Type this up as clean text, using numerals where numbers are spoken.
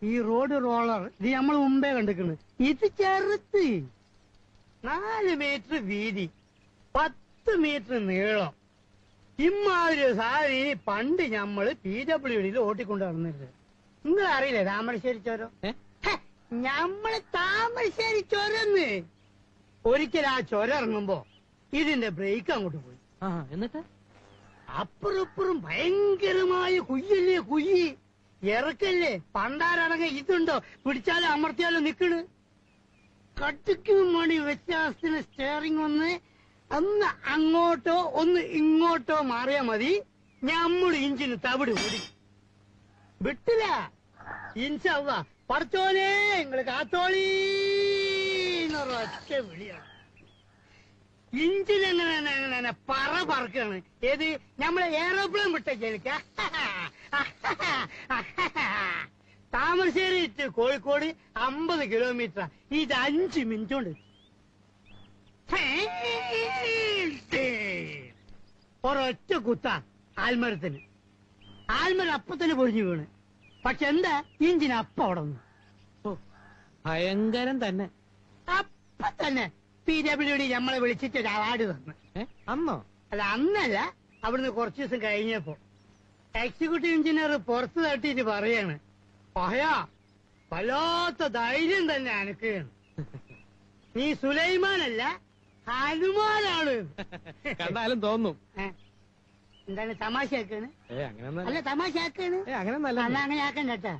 ഈ road roller ഇത് നമ്മൾ മുമ്പേ കണ്ടിരിക്കുന്നു. ഇത് ചെറുത്ത് 4 മീറ്റർ വീതി, 10 മീറ്റർ നീളം. ഇമ്മാതിരി സാധനം പണ്ട് ഞമ്മള് PWDയിൽ ഓട്ടിക്കൊണ്ട് നടന്നിരുന്നത്. നിങ്ങൾ അറിയില്ലേ താമരശ്ശേരി ചോരം? ഞമ്മള് താമരശ്ശേരി ചൊരന്ന്. ഒരിക്കൽ ആ ചൊര ഇറങ്ങുമ്പോ ഇതിന്റെ ബ്രേക്ക് അങ്ങോട്ട് പോയി. എന്നിട്ട് അപ്പുറപ്പുറം ഭയങ്കരമായ കുയ്യല്ലേ കുയ്യി, ഇറക്കല്ലേ. പണ്ടാരടങ്ങ ഇതുണ്ടോ, പിടിച്ചാലും അമർത്തിയാലും നിക്കണ്. കട്ടിക്കും മണി വ്യത്യാസത്തിന് സ്റ്റിയറിംഗ് ഒന്ന് അങ്ങോട്ടോ ഒന്ന് ഇങ്ങോട്ടോ മാറിയാ മതി, ഞമ്മള് ഇഞ്ചിന് തവിട് കൂടി വിട്ടില്ല. ഇൻഷാല്ലാ പടച്ചോനെ നിങ്ങള് കാത്തോളീന്നൊരൊറ്റ വിളിയാണ്. ഇഞ്ചിനെങ്ങനെ പറക്കാണ്. ഏത് നമ്മളെ എയറോപ്ലെയിൻ വിട്ടേക്ക. Thamarassery to Kozhikode 50 kilometre. ഇത് 5 മിനിറ്റ് കൊണ്ട്. ഒരൊറ്റ കുത്ത ആൽമരത്തിന്. ആൽമരം അപ്പത്തന്നെ പൊഴിഞ്ഞു വീണ്. പക്ഷെ എന്താ, ഇഞ്ചിന് അപ്പം അവിടെ നിന്ന്. ഭയങ്കരം തന്നെ. അപ്പൊ തന്നെ PWD നമ്മളെ വിളിച്ചിട്ട് ഒരു അവാർഡ് തന്നു. അന്നോ? അല്ല, അന്നല്ല, അവിടുന്ന് കുറച്ചു ദിവസം കഴിഞ്ഞപ്പോ. എക്സിക്യൂട്ടീവ് എഞ്ചിനീയർ പുറത്ത് തട്ടിട്ട് പറയാണ്, പഹയാ വല്ലാത്ത ധൈര്യം തന്നെ അനക്ക്. നീ സുലൈമാനല്ല ഹനുമാനാണ്. കണ്ടാലും തോന്നും. എന്താണ് തമാശ ആക്കാണ്? അങ്ങനെ അല്ല തമാശ ആക്കാണ്. അങ്ങനെ അങ്ങനെ ആക്കണ്ട കേട്ടാ.